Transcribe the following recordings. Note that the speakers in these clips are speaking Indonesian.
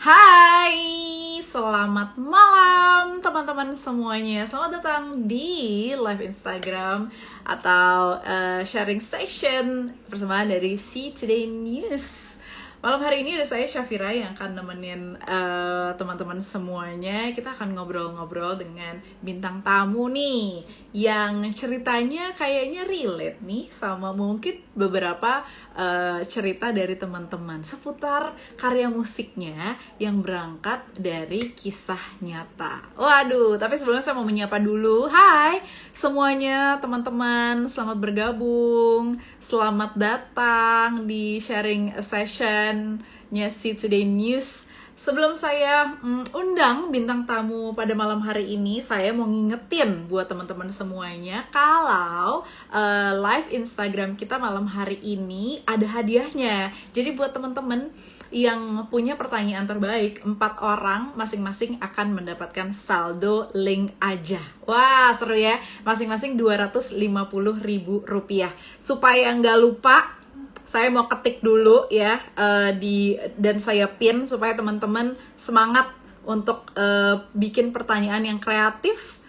Hai, selamat malam teman-teman semuanya. Selamat datang di live Instagram atau sharing session persembahan dari See Today News. Malam hari ini ada saya Syafira yang akan nemenin teman-teman semuanya. Kita akan ngobrol-ngobrol dengan bintang tamu nih, yang ceritanya kayaknya relate nih sama mungkin beberapa cerita dari teman-teman seputar karya musiknya yang berangkat dari kisah nyata. Waduh, tapi sebelumnya saya mau menyapa dulu. Hai semuanya teman-teman, selamat bergabung. Selamat datang di sharing session-nya See Today News. Sebelum saya undang bintang tamu pada malam hari ini, saya mau ngingetin buat teman-teman semuanya kalau live Instagram kita malam hari ini ada hadiahnya. Jadi buat teman-teman yang punya pertanyaan terbaik, 4 orang masing-masing akan mendapatkan saldo link aja. Wah, seru ya. Masing-masing Rp250.000. Supaya nggak lupa, saya mau ketik dulu ya dan saya pin supaya teman-teman semangat untuk bikin pertanyaan yang kreatif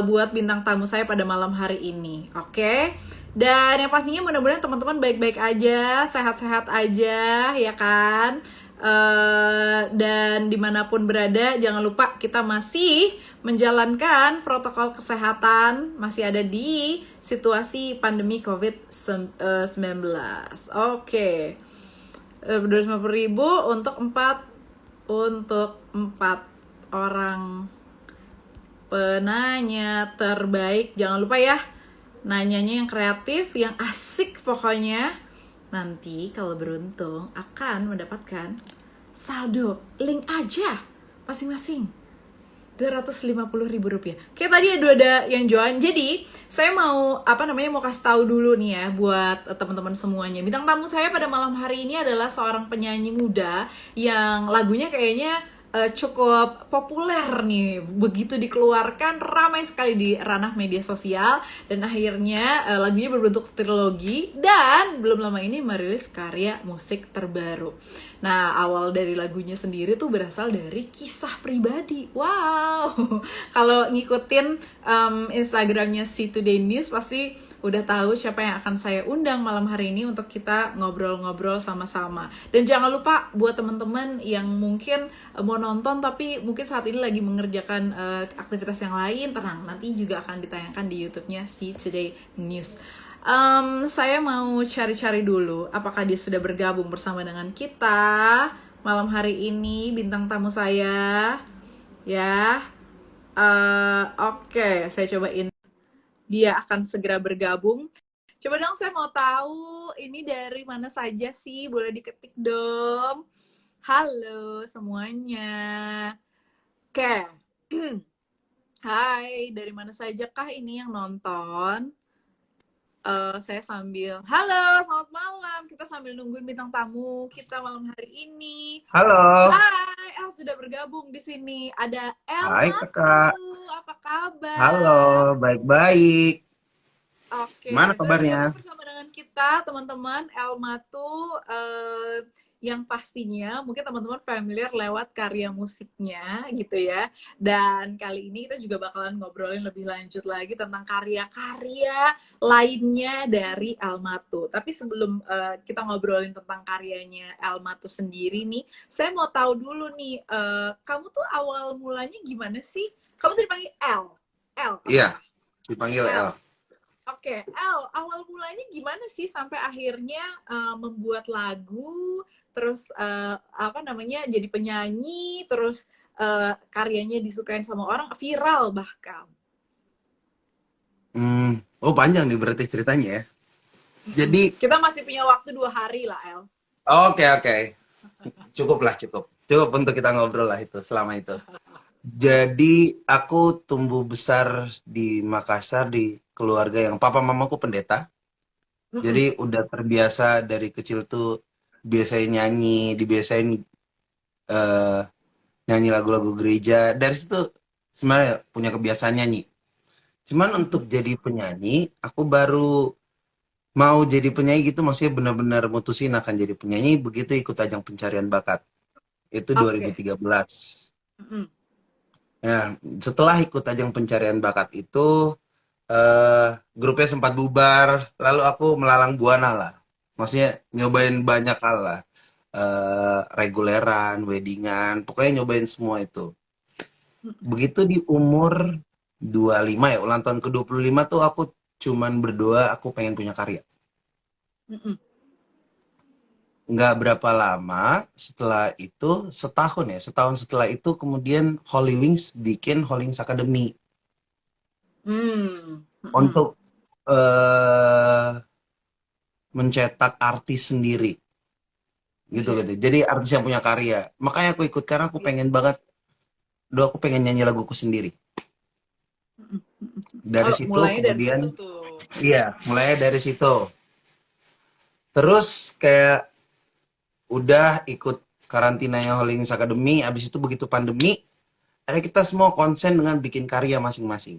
buat bintang tamu saya pada malam hari ini. Oke? Dan yang pastinya mudah-mudahan teman-teman baik-baik aja, sehat-sehat aja, ya kan? Dan dimanapun berada, jangan lupa kita masih menjalankan protokol kesehatan, masih ada di situasi pandemi COVID-19. Oke. 250.000 untuk 4 orang penanya terbaik. Jangan lupa ya, nanyanya yang kreatif, yang asik pokoknya. Nanti kalau beruntung akan mendapatkan saldo link aja masing-masing Rp250.000. Kayak tadi ada yang join. Jadi saya mau mau kasih tahu dulu nih ya buat teman-teman semuanya. Bintang tamu saya pada malam hari ini adalah seorang penyanyi muda yang lagunya kayaknya cukup populer nih. Begitu dikeluarkan ramai sekali di ranah media sosial, dan akhirnya lagunya berbentuk trilogi dan belum lama ini merilis karya musik terbaru. Nah, awal dari lagunya sendiri tuh berasal dari kisah pribadi. Wow. Kalau ngikutin Instagramnya See Today News pasti udah tahu siapa yang akan saya undang malam hari ini untuk kita ngobrol-ngobrol sama-sama. Dan jangan lupa buat teman-teman yang mungkin mau nonton tapi mungkin saat ini lagi mengerjakan aktivitas yang lain, tenang, nanti juga akan ditayangkan di YouTube-nya See Today News. Saya mau cari-cari dulu apakah dia sudah bergabung bersama dengan kita malam hari ini, bintang tamu saya. Ya, oke, saya cobain. Dia akan segera bergabung. Coba dong, saya mau tahu ini dari mana saja sih? Boleh diketik dong. Halo semuanya. Oke. Hai, dari mana saja kah ini yang nonton? Saya sambil, halo, selamat malam. Kita sambil nungguin bintang tamu kita malam hari ini. Halo. Hai, sudah bergabung di sini. Ada Hai Elma kakak. tuh, apa Halo, kabar? baik-baik. Gimana Oke, sudah bergabung kabarnya? bersama dengan kita, teman-teman. Elma tuh yang pastinya mungkin teman-teman familiar lewat karya musiknya gitu ya. Dan kali ini kita juga bakalan ngobrolin lebih lanjut lagi tentang karya-karya lainnya dari Elma tuh. Tapi sebelum kita ngobrolin tentang karyanya Elma tuh sendiri nih, saya mau tahu dulu nih, kamu tuh awal mulanya gimana sih? Kamu tuh dipanggil El. El, Iya, apa? dipanggil El. El. Oke, El, awal mulanya gimana sih sampai akhirnya membuat lagu, terus jadi penyanyi, terus karyanya disukain sama orang, viral bahkan. Oh panjang nih berarti ceritanya ya. Jadi, Kita masih punya waktu 2 hari lah, El. oke oke. Cukup lah, cukup. Cukup untuk kita ngobrol lah itu, selama itu. Jadi, aku tumbuh besar di Makassar, di keluarga yang papa mamaku pendeta. Mm-mm. Jadi, udah terbiasa dari kecil tuh biasain nyanyi, dibiasain eh, nyanyi lagu-lagu gereja. Dari situ sebenarnya punya kebiasaan nyanyi. Cuman untuk jadi penyanyi, aku baru mau jadi penyanyi gitu, maksudnya benar-benar mutusin akan jadi penyanyi begitu ikut ajang pencarian bakat. Itu Oke. 2013. Mm-mm. Nah, setelah ikut ajang pencarian bakat itu, eh grupnya sempat bubar, lalu aku melalang buana lah. Maksudnya nyobain banyak hal lah. Reguleran, weddingan, pokoknya nyobain semua itu. Mm-mm. Begitu di umur 25 ya, ulang tahun ke-25 tuh aku cuman berdoa aku pengen punya karya. Mm-mm. Nggak berapa lama setelah itu, setahun setelah itu kemudian Holy Wings bikin Holy Wings Academy Mm. Mm-mm. untuk mencetak artis sendiri gitu Iya. gitu. Jadi artis yang punya karya. Makanya aku ikut karena aku Iya. pengen banget, aku pengen nyanyi laguku sendiri. Mm-mm. Mm-mm. Dari Oh, situ mulainya dari kemudian, situ tuh. iya, mulai dari situ. Terus kayak udah ikut karantinanya Holy Wings Academy, abis itu begitu pandemi, akhirnya kita semua konsen dengan bikin karya masing-masing.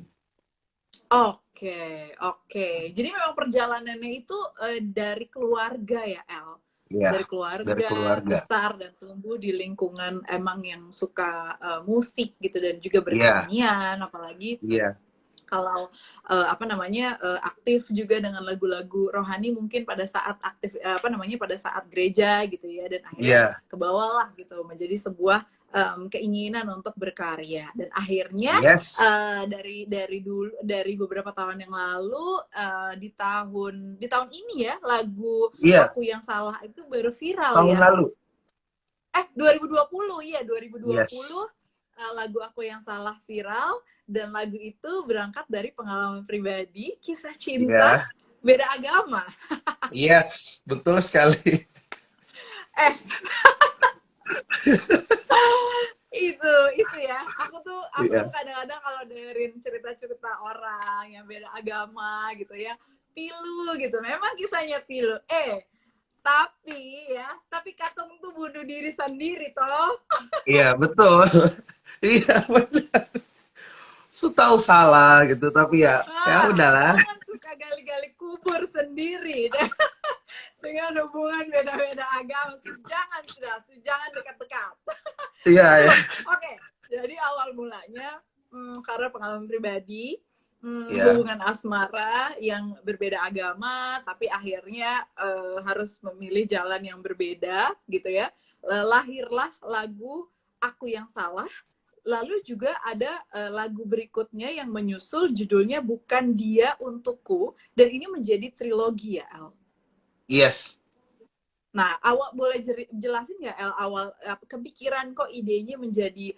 Oke, oke. Jadi memang perjalanannya itu dari keluarga ya, El? Iya, Dari dari keluarga keluarga. besar dan tumbuh di lingkungan emang yang suka musik gitu dan juga Iya, berkesenian, apalagi iya, kalau apa namanya aktif juga dengan lagu-lagu rohani mungkin pada saat aktif apa namanya pada saat gereja gitu ya dan akhirnya iya, ke bawah lah gitu menjadi sebuah keinginan untuk berkarya dan akhirnya yes, dari beberapa tahun yang lalu di tahun ini ya lagu iya, aku yang salah itu baru viral tahun ya. lalu. 2020 ya 2020 Yes, lagu aku yang salah viral dan lagu itu berangkat dari pengalaman pribadi kisah cinta iya, beda agama. yes, betul sekali. eh itu ya aku tuh Iya, kadang-kadang kalau dengerin cerita-cerita orang yang beda agama gitu ya pilu gitu memang kisahnya pilu tapi Katong tuh bunuh diri sendiri toh. iya, betul. Iya, benar. Su tahu salah gitu, tapi ya, ya udahlah. Jangan suka gali-gali kubur sendiri deh. Dengan hubungan beda-beda agama. Jangan dekat-dekat. Iya, Itu ya, loh. Oke, jadi awal mulanya karena pengalaman pribadi, iya, hubungan asmara yang berbeda agama, tapi akhirnya harus memilih jalan yang berbeda gitu ya. Lahirlah lagu Aku Yang Salah. Lalu juga ada lagu berikutnya yang menyusul judulnya Bukan Dia Untukku dan ini menjadi trilogi ya El. yes. Nah, awal boleh jelasin nggak El awal kepikiran kok idenya menjadi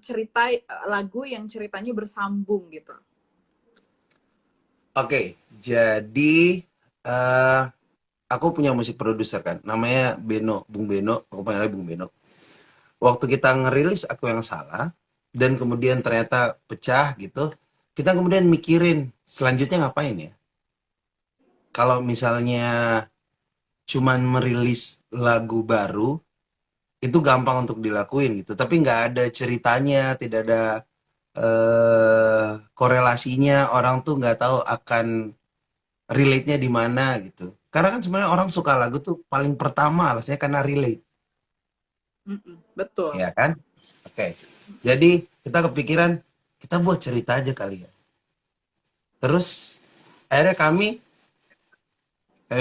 cerita lagu yang ceritanya bersambung gitu. Oke, jadi eh aku punya musik produser kan, namanya Beno, Bung Beno, aku panggilnya Bung Beno. Waktu kita ngerilis Aku Yang Salah, dan kemudian ternyata pecah gitu, kita kemudian mikirin selanjutnya ngapain ya. Kalau misalnya cuman merilis lagu baru, itu gampang untuk dilakuin gitu. Tapi nggak ada ceritanya, tidak ada korelasinya, orang tuh nggak tahu akan relate-nya di mana gitu. Karena kan sebenarnya orang suka lagu tuh paling pertama alasannya karena relate, Betul. ya kan? Oke. Jadi kita kepikiran kita buat cerita aja kali ya. Terus akhirnya kami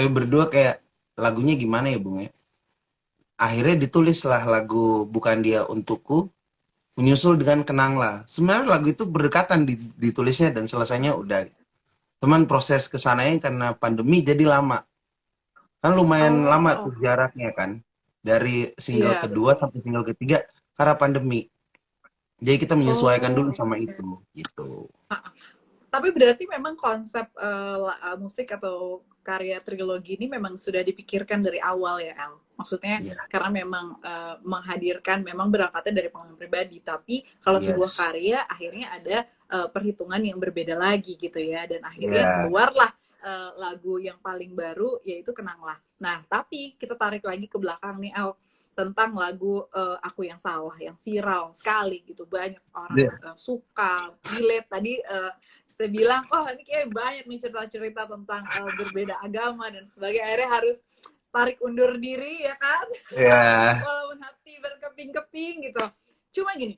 berdua kayak lagunya gimana ya Bung ya? Akhirnya ditulislah lagu Bukan Dia Untukku, menyusul dengan Kenanglah. Sebenarnya lagu itu berdekatan ditulisnya dan selesainya udah. Teman proses kesananya karena pandemi jadi lama. Kan lumayan lama Oh, tuh jaraknya kan. Dari single iya kedua betul. sampai single ketiga karena pandemi. Jadi kita menyesuaikan dulu Oh, sama itu gitu. tapi berarti memang konsep musik atau karya trilogi ini memang sudah dipikirkan dari awal ya El. Maksudnya Iya. karena memang menghadirkan memang berangkatnya dari pengalaman pribadi, tapi kalau sebuah Yes. karya akhirnya ada perhitungan yang berbeda lagi gitu ya dan akhirnya Ya. keluarlah lagu yang paling baru yaitu Kenanglah. Nah, tapi kita tarik lagi ke belakang nih El tentang lagu Aku Yang Salah yang viral sekali gitu banyak orang Iya. suka relate tadi saya bilang, oh ini kayak banyak nih cerita-cerita tentang berbeda agama dan sebagainya. Akhirnya harus tarik undur diri ya kan. Ya, Walaupun hati berkeping-keping gitu. Cuma gini,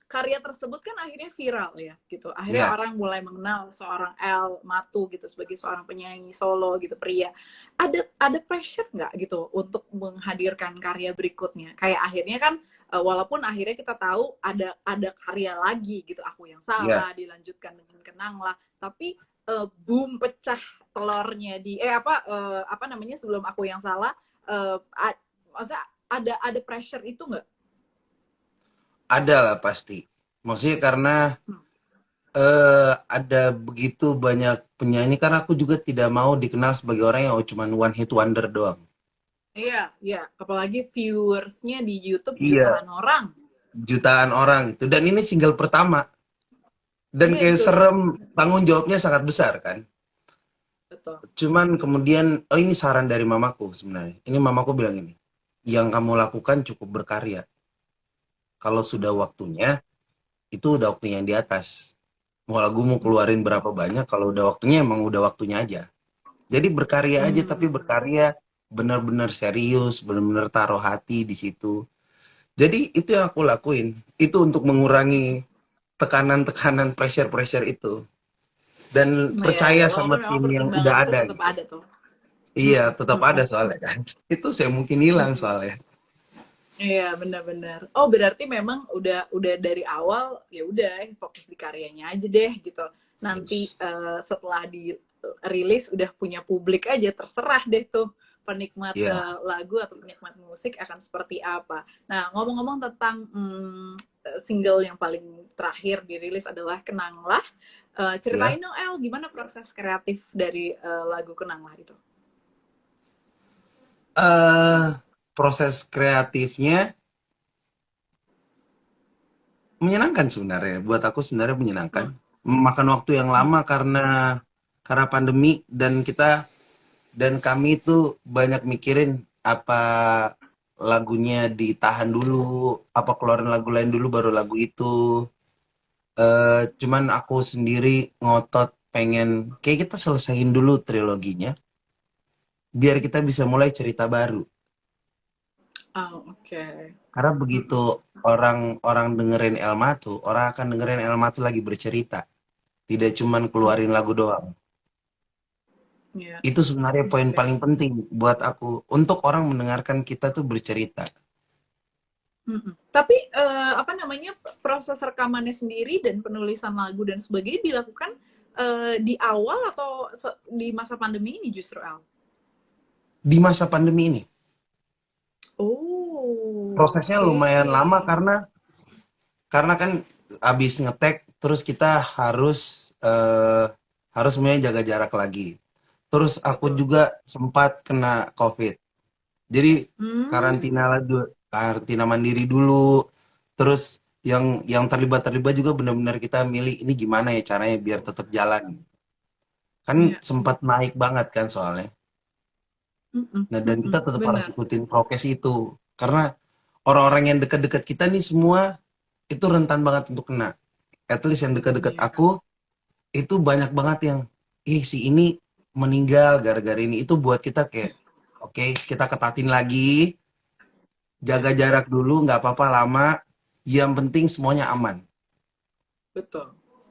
karya tersebut kan akhirnya viral ya gitu. Akhirnya ya, orang mulai mengenal seorang El Matu gitu sebagai seorang penyanyi solo gitu pria. Ada pressure nggak gitu untuk menghadirkan karya berikutnya? Kayak akhirnya kan walaupun akhirnya kita tahu ada karya lagi gitu, Aku Yang ya. Salah dilanjutkan dengan Kenanglah, tapi boom pecah telurnya di apa namanya sebelum Aku Yang Salah, maksudnya ada pressure itu nggak? Ada lah pasti. Maksudnya karena Hmm. ada begitu banyak penyanyi, kan aku juga tidak mau dikenal sebagai orang yang cuma one hit wonder doang. Iya, iya. Apalagi viewersnya di YouTube Iya, jutaan orang. jutaan orang itu. Dan ini single pertama. Dan Iya, kayak betul. serem, tanggung jawabnya sangat besar kan. Betul. Cuman kemudian, oh ini saran dari mamaku sebenarnya. Ini mamaku bilang ini, yang kamu lakukan cukup berkarya. Kalau sudah Mm-mm. waktunya, itu udah waktunya yang di atas. Mau lagu mau keluarin berapa banyak, kalau udah waktunya emang udah waktunya aja. Jadi berkarya aja, tapi Hmm. berkarya benar-benar serius, benar-benar taruh hati di situ. Jadi itu yang aku lakuin. Itu untuk mengurangi tekanan-tekanan, pressure-pressure itu. Dan Nah, ya, ya. percaya sama Walaupun memang tim yang udah pertimbangan itu ada tetap gitu. ada tuh. Iya, Mm-mm. tetap ada Mm-mm. soalnya kan. Itu saya mungkin hilang Mm-mm. soalnya. Iya, benar-benar. Oh, berarti memang udah dari awal ya udah fokus di karyanya aja deh gitu. Nanti Yes. setelah dirilis udah punya publik aja, terserah deh tuh penikmat Iya, lagu atau penikmat musik akan seperti apa. Nah, ngomong-ngomong tentang single yang paling terakhir dirilis adalah Kenanglah. Ceritain ya. dong El, gimana proses kreatif dari lagu Kenanglah itu? eh Proses kreatifnya menyenangkan sebenarnya. Buat aku sebenarnya menyenangkan. Hmm. Memakan waktu yang Hmm. lama karena pandemi, dan kami itu banyak mikirin apa lagunya ditahan dulu, apa keluarin lagu lain dulu baru lagu itu. Cuman aku sendiri ngotot pengen kayak kita selesain dulu triloginya biar kita bisa mulai cerita baru. Oh, oke. Okay. Karena begitu orang-orang dengerin Elma tuh, orang akan dengerin Elma tuh lagi bercerita, tidak cuman keluarin lagu doang. Ya. Itu sebenarnya poin Oke. paling penting buat aku untuk orang mendengarkan kita tuh bercerita. Mm-mm. Tapi apa namanya proses rekamannya sendiri dan penulisan lagu dan sebagainya dilakukan di awal atau di masa pandemi ini justru Al? Di masa pandemi ini, Oh, prosesnya oke. lumayan lama karena kan abis ngetek terus kita harus mulai jaga jarak lagi. Terus aku Betul. juga sempat kena COVID. Jadi Hmm, karantina lagi, karantina mandiri dulu. Terus yang terlibat juga benar-benar kita milih ini gimana ya caranya biar tetap jalan. Kan ya. sempat naik banget kan soalnya. Mm-mm, Nah, dan kita mm-mm. tetap harus Benar. ikutin prokes itu. Karena orang-orang yang dekat-dekat kita nih semua itu rentan banget untuk kena. At least yang dekat-dekat Iya. aku itu banyak banget yang si ini meninggal gara-gara ini. Itu buat kita kayak oke, kita ketatin lagi, Ya, jaga jarak dulu, nggak apa-apa lama, yang penting semuanya aman betul.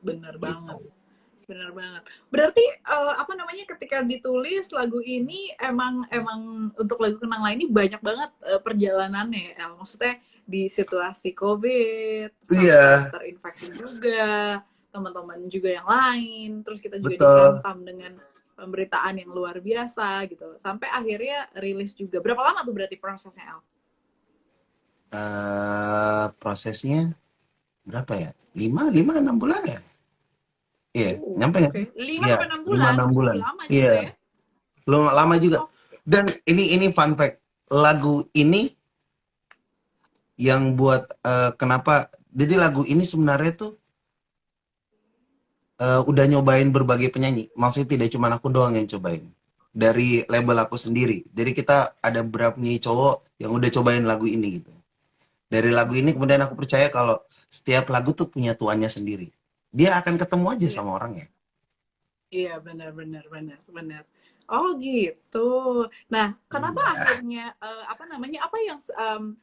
Benar banget. gitu. Benar banget. Berarti apa namanya ketika ditulis lagu ini emang emang untuk lagu Kenanglah ini banyak banget perjalanannya ya, El. Maksudnya di situasi COVID sampai Iya, terinfeksi juga, teman-teman juga yang lain, terus kita juga betul. dihantam dengan pemberitaan yang luar biasa gitu. Sampai akhirnya rilis juga. Berapa lama tuh berarti prosesnya, El? Prosesnya berapa ya? 5 6 bulan ya? Iya, nyampe nggak Oke. sih? 5 Iya, sampai 6 lima bulan. enam Uh, bulan. lama Iya, juga ya. lama juga. Oh, Dan ini fun fact. Lagu ini yang buat kenapa? Jadi lagu ini sebenarnya tuh udah nyobain berbagai penyanyi. Maksudnya tidak cuma aku doang yang cobain. Dari label aku sendiri. Jadi kita ada beberapa penyanyi cowok yang udah cobain lagu ini gitu. Dari lagu ini kemudian aku percaya kalau setiap lagu tuh punya tuannya sendiri. Dia akan ketemu aja iya. sama orangnya. Iya, benar benar benar benar. Oh gitu. Nah, kenapa Iya. akhirnya apa namanya? Apa yang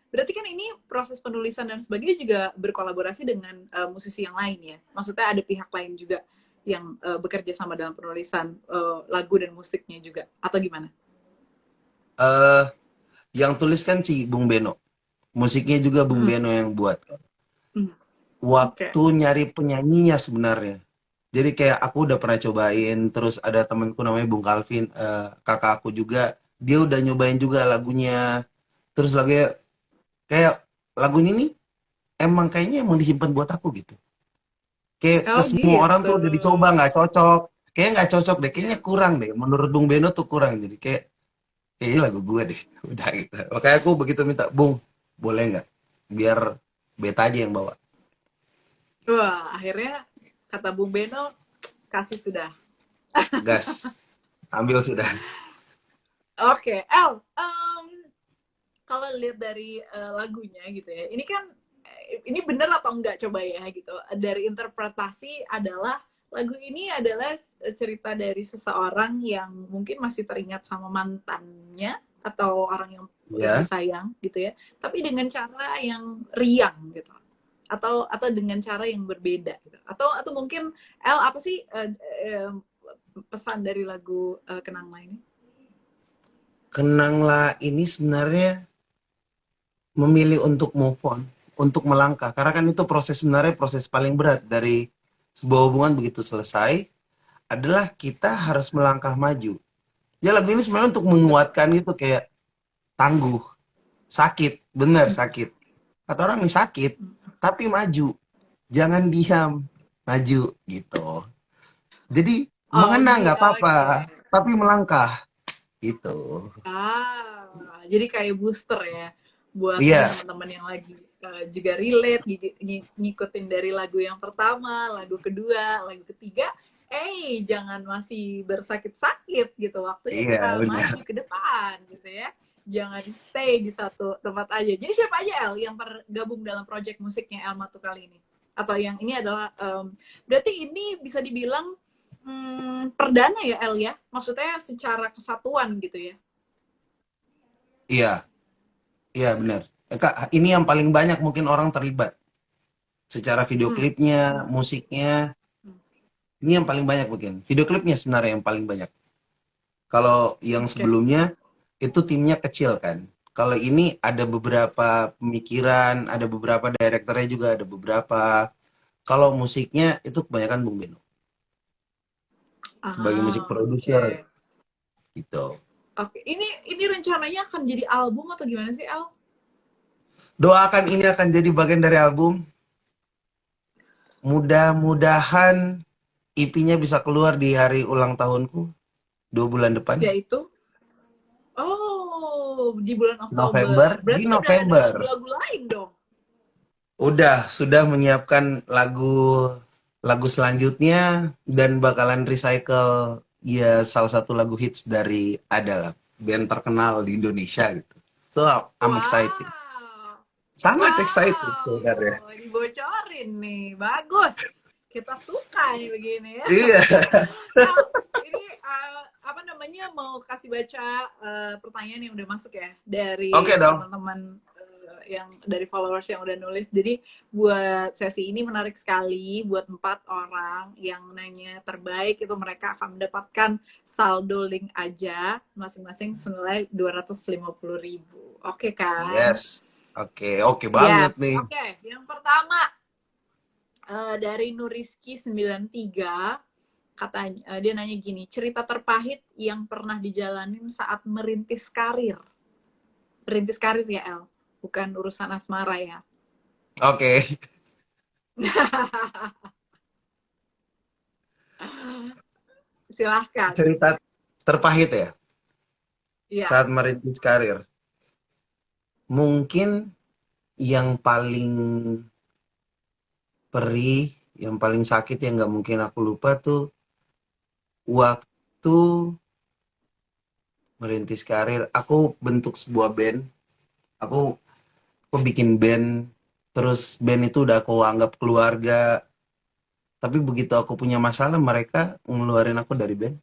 berarti kan ini proses penulisan dan sebagainya juga berkolaborasi dengan musisi yang lain ya. Maksudnya ada pihak lain juga yang bekerja sama dalam penulisan lagu dan musiknya juga atau gimana? eh yang tulis kan si Bung Beno, musiknya juga Bung Mm-mm. Beno yang buat. Mm. Oke. Waktu nyari penyanyinya sebenarnya. Jadi kayak aku udah pernah cobain, terus ada temanku namanya Bung Calvin, kakak aku juga, dia udah nyobain juga lagunya. Terus lagunya kayak lagunya nih emang kayaknya emang disimpan buat aku gitu. Kayak ke Oh semua orang gitu. tuh udah dicoba nggak cocok. Kayaknya nggak cocok deh, kayaknya kurang deh. Menurut Bung Beno tuh kurang. Jadi kayak ini lagu gue deh. Udah gitu. Makanya aku begitu minta, Bung, boleh nggak? Biar beta aja yang bawa. Wah, akhirnya kata Bung Beno kasih sudah. Gas. Ambil sudah. Oke, El, kalau lihat dari lagunya gitu ya, ini kan ini bener atau enggak coba ya gitu. Dari interpretasi adalah lagu ini adalah cerita dari seseorang yang mungkin masih teringat sama mantannya atau orang yang lagi Ya. sayang gitu ya, tapi dengan cara yang riang gitu. Atau dengan cara yang berbeda gitu. Atau mungkin El apa sih pesan dari lagu Kenanglah ini? Kenanglah ini sebenarnya memilih untuk move on, untuk melangkah. Karena kan itu proses sebenarnya proses paling berat dari sebuah hubungan begitu selesai adalah kita harus melangkah maju. Ya lagu ini sebenarnya untuk menguatkan gitu kayak tangguh, sakit, bener sakit. Kata orang nih sakit, tapi maju. Jangan diam, maju gitu. Jadi Oh, mengenang nggak apa-apa, oke. tapi melangkah gitu. Jadi kayak booster ya buat Iya, teman-teman yang lagi juga relate, ngikutin dari lagu yang pertama, lagu kedua, lagu ketiga. Jangan masih bersakit-sakit gitu. Waktunya iya kita benar. maju ke depan gitu ya. Jangan stay di satu tempat aja. Jadi siapa aja El yang tergabung dalam project musiknya El Matu kali ini? Atau yang ini adalah berarti ini bisa dibilang perdana ya El ya? Maksudnya secara kesatuan gitu ya? Iya, iya benar. Kak, ini yang paling banyak mungkin orang terlibat. Secara video Hmm. klipnya, musiknya, Hmm. ini yang paling banyak mungkin. Video klipnya sebenarnya yang paling banyak. Kalau yang Oke. sebelumnya itu timnya kecil kan. Kalau ini ada beberapa pemikiran, ada beberapa direkturnya juga, ada beberapa. Kalau musiknya itu kebanyakan Bung Beno sebagai musik Oke. produser gitu. Oke. Ini rencananya akan jadi album atau gimana sih, Al? Doakan ini akan jadi bagian dari album. Mudah-mudahan EP-nya bisa keluar di hari ulang tahunku 2 bulan depan. Yaitu di bulan November, Oktober. di Berarti udah ada November. lagu-lagu lain dong. Sudah menyiapkan lagu lagu selanjutnya dan bakalan recycle ya salah satu lagu hits dari adalah band terkenal di Indonesia gitu. So I'm excited. Wow. Sangat excited sebenarnya. Wow, dibocorin nih. Bagus. Kita suka nih begini ya. Iya. El, ini apa namanya mau kasih baca pertanyaan yang udah masuk ya Oke dari dong. teman-teman yang dari followers yang udah nulis. Jadi buat sesi ini menarik sekali buat 4 orang yang nanya terbaik itu mereka akan mendapatkan saldo link aja masing-masing senilai 250.000. Oke kan? Yes. Oke banget Yes. nih. Oke. Yang pertama dari Nuriski 93 katanya dia nanya gini, cerita terpahit yang pernah dijalanin saat merintis karir ya El, bukan urusan asmara ya. Oke. Silahkan. Cerita terpahit ya Iya. saat merintis karir. Mungkin yang paling perih, yang paling sakit yang nggak mungkin aku lupa tuh waktu merintis karir. Aku bentuk sebuah band. Aku aku bikin band. Terus band itu udah aku anggap keluarga. Tapi begitu aku punya masalah, mereka ngeluarin aku dari band.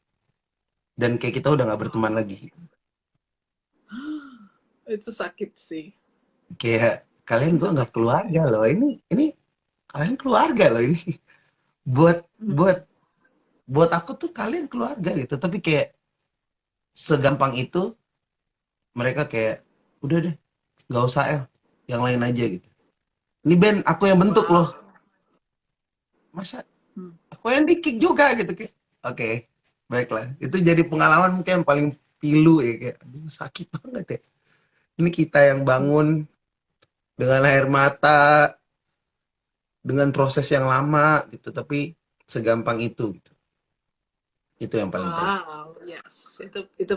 dan kayak kita udah nggak berteman lagi. Itu sakit sih. Kayak kalian Itu gue nggak sakit sih. keluarga loh, ini kalian keluarga loh ini. buat Mm-mm. buat buat aku tuh kalian keluarga gitu, tapi kayak segampang itu mereka kayak udah deh, nggak usah yang lain aja gitu. Ini band aku yang bentuk loh, Wow. masa Hmm. aku yang di kick juga gitu kayak. Oke, baiklah, itu jadi pengalaman mungkin yang paling pilu ya, kayak aduh sakit banget ya. Ini kita yang Hmm. bangun dengan air mata, dengan proses yang lama gitu, tapi segampang itu yang paling perih. Wow, yes. Itu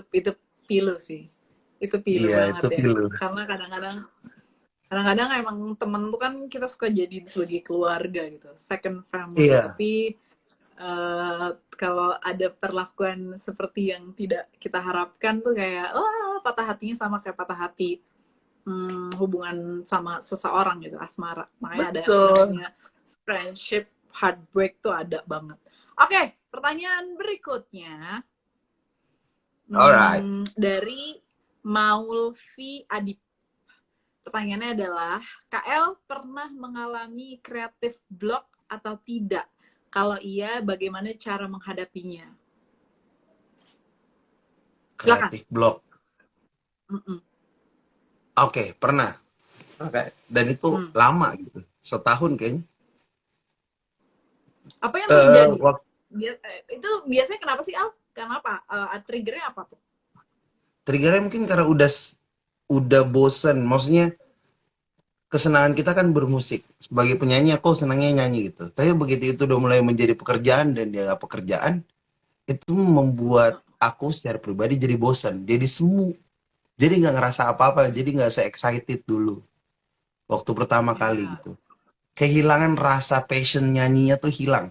pilu sih. Itu pilu Iya, banget itu ya. pilu. Karena kadang-kadang emang temen tuh kan kita suka jadi sebagai keluarga gitu, second family. Iya, Tapi kalau ada perlakuan seperti yang tidak kita harapkan tuh kayak, oh, patah hatinya sama kayak patah hati hubungan sama seseorang gitu, asmara. Makanya ada betul. namanya friendship heartbreak tuh ada banget. Oke, pertanyaan berikutnya Alright. dari Maulvi Adip. Pertanyaannya adalah, KL pernah mengalami kreatif block atau tidak? Kalau iya, bagaimana cara menghadapinya? Silakan. Kreatif block. Mm-mm. Oke, pernah. Oke. Dan itu Hmm. lama gitu. Setahun kayaknya. Apa yang terjadi? Waktu Itu biasanya kenapa sih, Al? Kenapa? Triggernya apa tuh? triggernya mungkin karena udah bosen. Maksudnya kesenangan kita kan bermusik. Sebagai penyanyi aku senangnya nyanyi gitu. Tapi begitu itu udah mulai menjadi pekerjaan dan dia nggak pekerjaan, itu membuat aku secara pribadi jadi bosan. Jadi semu. Jadi nggak ngerasa apa-apa. Jadi nggak se-excited dulu. Waktu pertama kali Ya. gitu. Kehilangan rasa passion nyanyinya tuh hilang.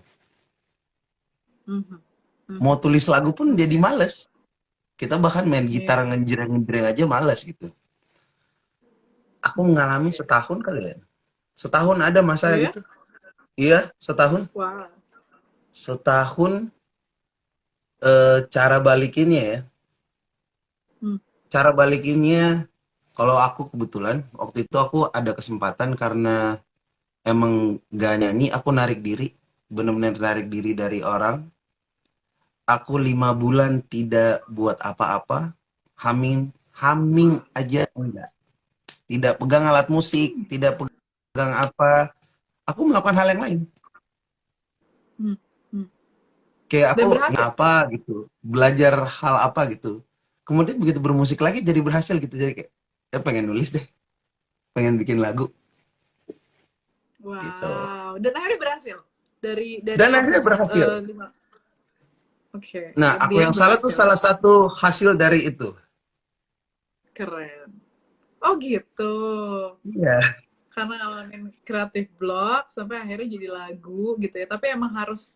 Mhm. Mau Mhm. tulis lagu pun jadi Oke. males. Kita bahkan main gitar Iya. ngenjreng-ngenjreng aja males gitu. Aku mengalami Oke. setahun kali ya. Setahun ada masa Oh ya? gitu. Iya, setahun. Wah. Setahun cara balikinnya ya. Hmm. Cara balikinnya kalau aku kebetulan waktu itu aku ada kesempatan karena emang gak nyanyi, aku narik diri. Bener-bener narik diri dari orang. Aku 5 bulan tidak buat apa-apa. Humming, humming aja enggak. Tidak pegang alat musik, tidak pegang apa. Aku melakukan hal yang lain. Hmm. Hmm. Kayak aku Dan berhasil. apa gitu, belajar hal apa gitu. Kemudian begitu bermusik lagi jadi berhasil gitu. Jadi kayak, pengen nulis deh, pengen bikin lagu gitu. Wow. Dan akhirnya berhasil. Dari Dan akhirnya proses berhasil. lima. Oke. Nah, At aku the yang end salah tuh berhasil. salah satu hasil dari itu. Keren. Oh gitu. Iya. Karena ngalamin kreatif block sampai akhirnya jadi lagu gitu ya. Tapi emang harus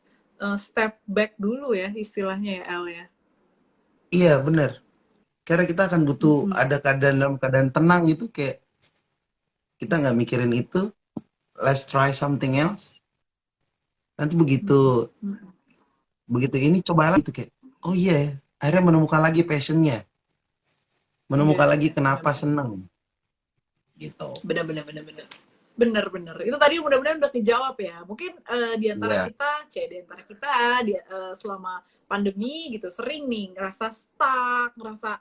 step back dulu ya istilahnya ya, El ya. Iya, bener. Karena kita akan butuh Mm-mm. ada keadaan dalam keadaan tenang gitu, kayak kita nggak mikirin itu, let's try something else. Nanti begitu Mm-mm. Mm-mm. begitu ini coba lagi tuh kayak, oh iya, akhirnya menemukan lagi passionnya, Iya, menemukan lagi iya, kenapa benar-benar. seneng gitu. Benar-benar, benar-benar. Benar-benar. Itu tadi mudah-mudahan udah kejawab ya. Mungkin di antara Iya, kita, di antara kita selama pandemi gitu sering nih ngerasa stuck, ngerasa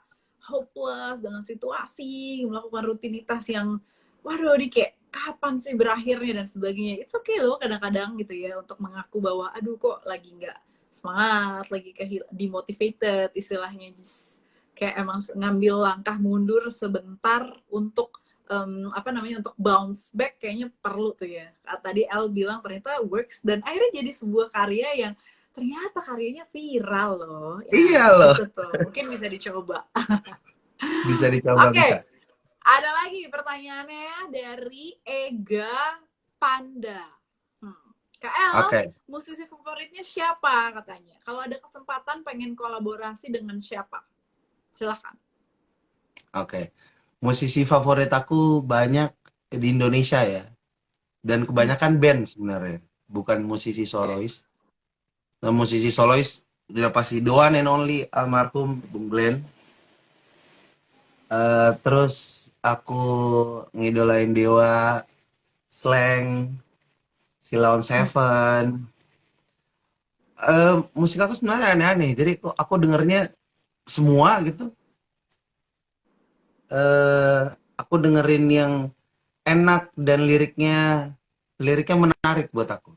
hopeless dengan situasi, melakukan rutinitas yang waduh di kayak kapan sih berakhirnya dan sebagainya. It's okay loh kadang-kadang gitu ya untuk mengaku bahwa aduh kok lagi nggak semangat, lagi demotivated istilahnya. Just kayak emang ngambil langkah mundur sebentar untuk apa namanya untuk bounce back kayaknya perlu tuh ya. Tadi El bilang ternyata works dan akhirnya jadi sebuah karya yang ternyata karyanya viral loh. iya Ya, loh, itu tuh. Mungkin bisa dicoba. bisa dicoba Oke, bisa. ada lagi pertanyaannya dari Ega Panda. KL, Oke, musisi favoritnya siapa katanya? Kalau ada kesempatan pengen kolaborasi dengan siapa? Silahkan. oke. Musisi favorit aku banyak di Indonesia ya, dan Hmm, kebanyakan band sebenarnya, bukan musisi oke. solois. Nah, musisi solois udah pasti the one and only almarhum Bung Glenn. Terus aku ngidolain Dewa, Slank, Silon Seven. Musik aku sebenarnya aneh-aneh, jadi kok aku dengernya semua gitu. eh aku dengerin yang enak dan liriknya menarik buat aku.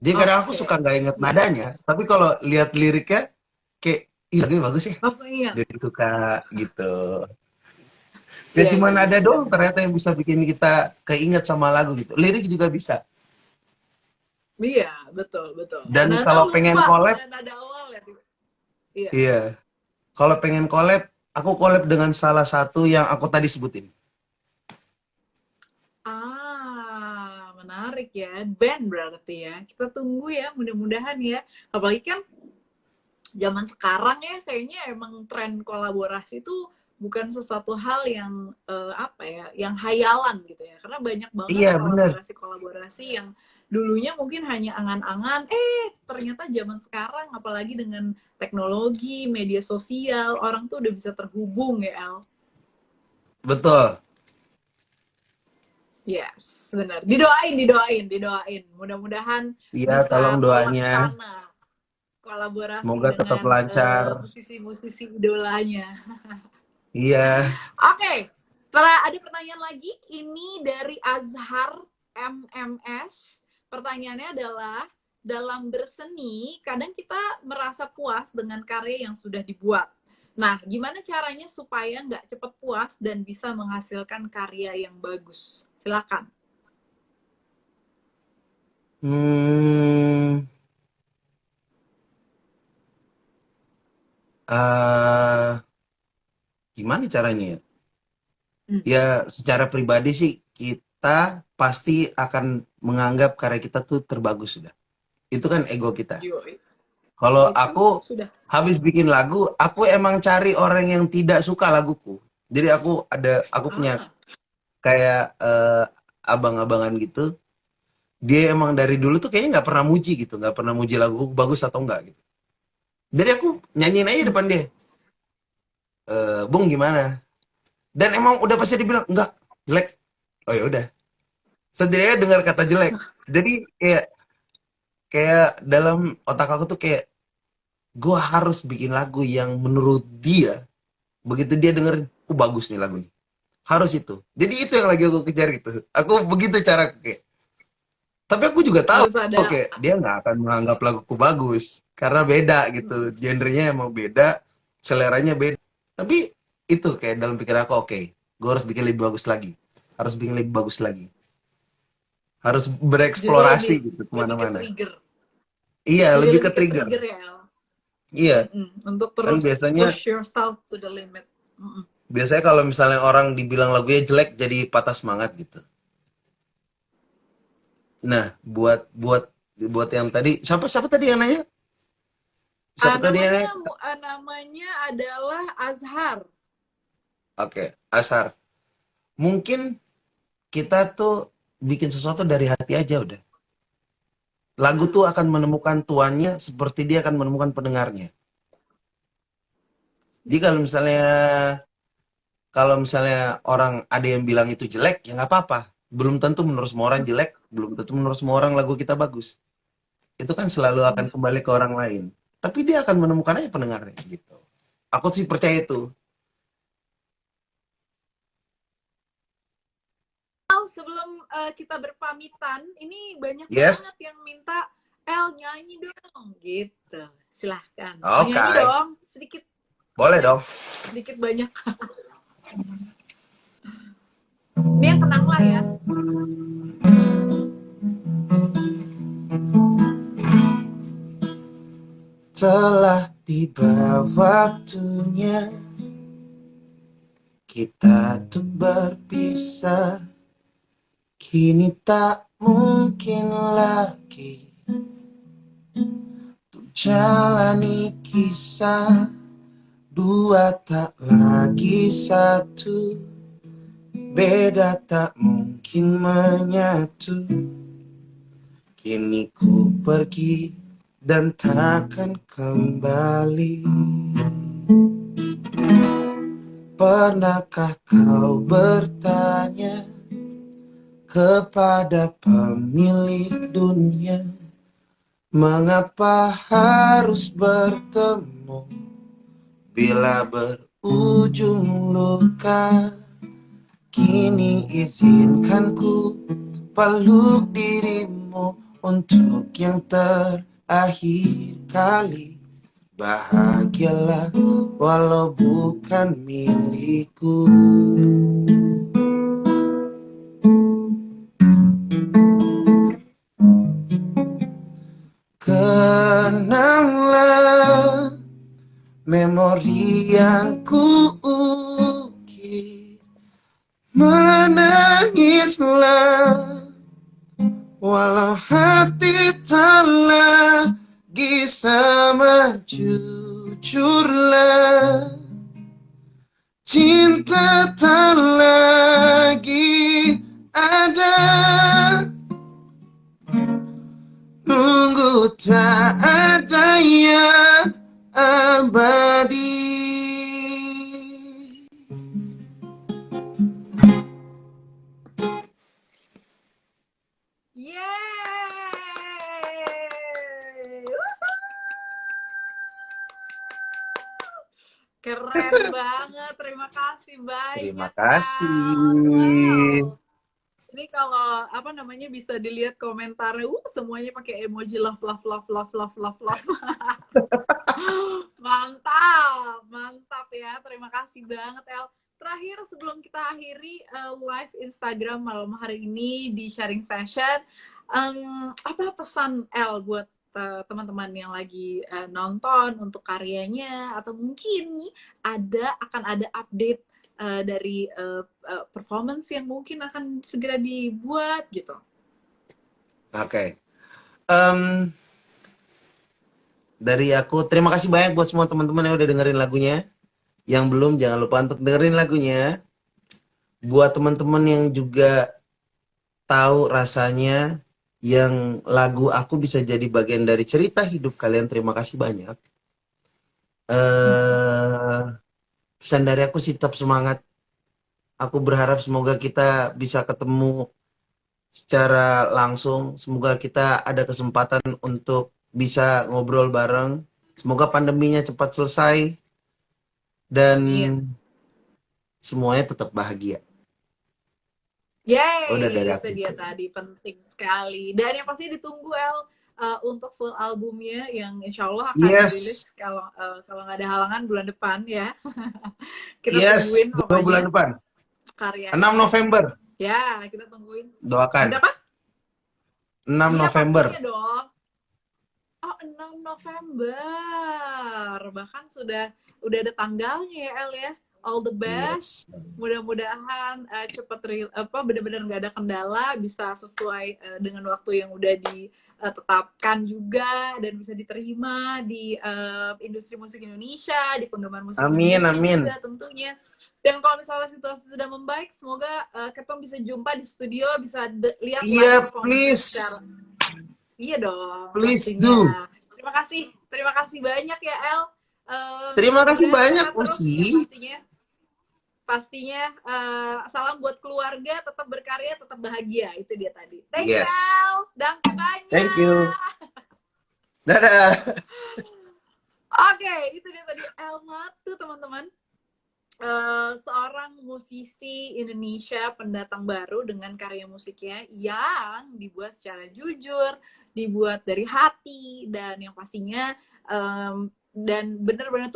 Jadi kadang aku suka Oke. nggak inget Yes. nadanya, tapi kalau lihat liriknya kayak, ih lagunya bagus ya. Langsung ingat. Jadi suka gitu. Ya Iya, cuma iya, iya, nada doang benar-benar. ternyata yang bisa bikin kita keinget sama lagu gitu. Lirik juga bisa. Iya, betul, betul. Dan Kadang-kadang kalau pengen lupa collab, nada awal ya. Iya. iya. Kalau pengen collab, aku collab dengan salah satu yang aku tadi sebutin. Menarik ya. Band berarti ya. Kita tunggu ya, mudah-mudahan ya. Apalagi kan zaman sekarang ya, kayaknya emang tren kolaborasi itu bukan sesuatu hal yang apa ya, yang hayalan gitu ya. Karena banyak banget Iya bener. kolaborasi-kolaborasi yang dulunya mungkin hanya angan-angan, ternyata zaman sekarang apalagi dengan teknologi, media sosial, orang tuh udah bisa terhubung ya, El. Betul. Yes, benar. Didoain, didoain, didoain. Mudah-mudahan Iya, tolong bisa doanya. terlaksana kolaborasi Semoga tetap dengan lancar. musisi-musisi idolanya. Iya. Oke, ada pertanyaan lagi. Ini dari Azhar MMS. Pertanyaannya adalah, dalam berseni, kadang kita merasa puas dengan karya yang sudah dibuat. Nah, gimana caranya supaya nggak cepat puas dan bisa menghasilkan karya yang bagus? Silakan. Hmm, eh gimana caranya ya? Hmm. Ya, secara pribadi sih kita pasti akan menganggap karya kita tuh terbagus sudah. Itu kan ego kita. Yoi. Kalau Itu aku sudah. habis bikin lagu, aku emang cari orang yang tidak suka laguku. Jadi aku punya Ah, kayak abang-abangan gitu. Dia emang dari dulu tuh kayaknya nggak pernah muji gitu, nggak pernah muji lagu bagus atau enggak gitu. Jadi aku nyanyiin aja hmm. depan dia, Bung gimana? Dan emang udah pasti dibilang enggak jelek. Oh ya udah, setidaknya dengar kata jelek. Jadi kayak kayak dalam otak aku tuh kayak gue harus bikin lagu yang menurut dia begitu dia dengerin, bagus nih lagu nih. Harus itu. Jadi itu yang lagi aku kejar gitu. Aku begitu cara kayak. Tapi aku juga tahu, Harus ada. oke, dia nggak akan menganggap laguku bagus karena beda gitu. Hmm. Genrenya emang beda, seleranya beda. Tapi itu kayak dalam pikiran aku, oke, gue harus bikin lebih bagus lagi. Harus bikin lebih bagus lagi. Harus Jadi bereksplorasi gitu lebih ke kemana-mana. trigger. Iya, Jadi lebih ke lebih ke trigger. trigger ya, El. Iya, Untuk kan terus biasanya push yourself to the limit. Mm-mm. biasanya kalau misalnya orang dibilang lagunya jelek jadi patah semangat gitu. Nah, buat buat buat yang tadi, siapa siapa tadi yang nanya? Siapa tadi yang Namanya nanya? namanya adalah Azhar. Oke, Asar. Mungkin kita tuh bikin sesuatu dari hati aja udah. Lagu tuh akan menemukan tuannya seperti dia akan menemukan pendengarnya. Jadi kalau misalnya orang ada yang bilang itu jelek, ya nggak apa-apa. Belum tentu menurut semua orang jelek, belum tentu menurut semua orang lagu kita bagus. Itu kan selalu akan kembali ke orang lain. Tapi dia akan menemukan aja pendengarnya gitu. Aku sih percaya itu. Sebelum kita berpamitan, ini banyak Yes. banget yang minta El nyanyi dong, gitu. Silahkan, mau Oke. nyanyi dong, sedikit Boleh banyak, dong. sedikit banyak. Ini yang tenang lah ya. Telah tiba waktunya kita tuh berpisah. Kini tak mungkin lagi untuk jalani kisah. Dua tak lagi satu. Beda tak mungkin menyatu. Kini ku pergi dan takkan kembali. Pernahkah kau bertanya kepada pemilik dunia, mengapa harus bertemu bila berujung luka? Kini izinkan ku peluk dirimu untuk yang terakhir kali. Bahagialah walau bukan milikku. Kenanglah memori yang ku ukir. Menangislah walau hati tak lagi sama. Jujurlah, cinta tak lagi ada. Tunggu tak ada yang abadi. Yeay! Keren banget, terima kasih Terima banyak El. kasih. Wow. Ini kalau apa namanya bisa dilihat komentarnya, semuanya pakai emoji love love love love love love love. Mantap, mantap ya. Terima kasih banget El. Terakhir sebelum kita akhiri live Instagram malam hari ini di sharing session, apa pesan El buat teman-teman yang lagi nonton untuk karyanya, atau mungkin nih akan ada update dari performance yang mungkin akan segera dibuat gitu. Oke. Dari aku terima kasih banyak buat semua teman-teman yang udah dengerin lagunya. Yang belum, jangan lupa untuk dengerin lagunya. Buat teman-teman yang juga tahu rasanya yang lagu aku bisa jadi bagian dari cerita hidup kalian, terima kasih banyak. Pesan dari aku sih, tetap semangat. Aku berharap semoga kita bisa ketemu secara langsung. Semoga kita ada kesempatan untuk bisa ngobrol bareng. Semoga pandeminya cepat selesai dan semuanya tetap bahagia. Udah dari Yeay, aku. itu dia tadi, penting sekali. Dan yang pasti ditunggu El untuk full albumnya yang insya Allah akan dirilis Yes, kalau nggak ada halangan bulan depan ya. Kita yes, tungguin 2 bulan pokoknya depan. 6 karyanya. November. Ya, kita tungguin. Doakan. Berapa? 6 Iya November. pastinya dong. Oh, 6 November. Bahkan udah ada tanggalnya ya El ya. All the best. Yes. Mudah-mudahan cepat benar-benar nggak ada kendala, bisa sesuai dengan waktu yang udah ditetapkan juga, dan bisa diterima di industri musik Indonesia, di penggemar musik Amin, Indonesia amin. juga tentunya. Dan kalau misalnya situasi sudah membaik, semoga Ketong bisa jumpa di studio, bisa lihat live Iya, performance secara. please. Iya dong, Please do. pastinya. Terima kasih banyak ya El. Terima kasih Mudah-mudahan banyak, sehat terus yang Usi. pastinya salam buat keluarga, tetap berkarya, tetap bahagia. Itu dia tadi. Thank you Yes. El, danke banyak. Thank you. Dadah. Oke, itu dia tadi El Matu teman-teman. Seorang musisi Indonesia pendatang baru dengan karya musiknya yang dibuat secara jujur, dibuat dari hati, dan yang pastinya dan benar-benar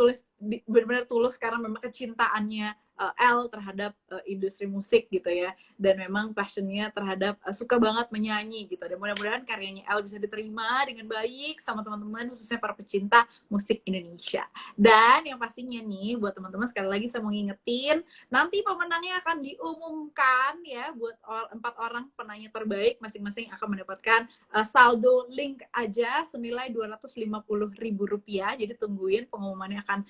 tulus karena memang kecintaannya L terhadap industri musik gitu ya, dan memang passionnya terhadap suka banget menyanyi gitu. Dan mudah-mudahan karyanya L bisa diterima dengan baik sama teman-teman, khususnya para pecinta musik Indonesia. Dan yang pastinya nih buat teman-teman, sekali lagi saya mau ngingetin, nanti pemenangnya akan diumumkan ya, buat 4 orang penanya terbaik, masing-masing akan mendapatkan saldo link aja senilai Rp250.000. Jadi tungguin pengumumannya akan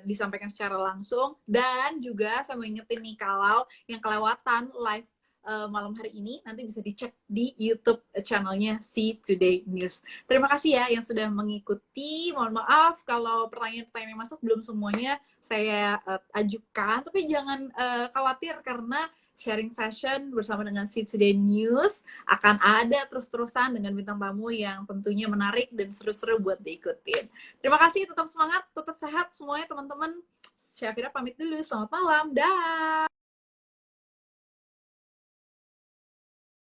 disampaikan secara langsung. Dan juga saya mau ingetin nih, kalau yang kelewatan live malam hari ini, nanti bisa dicek di YouTube channelnya See Today News. Terima kasih ya yang sudah mengikuti. Mohon maaf kalau pertanyaan-pertanyaan yang masuk belum semuanya saya ajukan, tapi jangan khawatir karena sharing session bersama dengan See Today News akan ada terus-terusan dengan bintang tamu yang tentunya menarik dan seru-seru buat diikutin. Terima kasih, tetap semangat, tetap sehat semuanya teman-teman. Syafira pamit dulu, selamat malam, dah.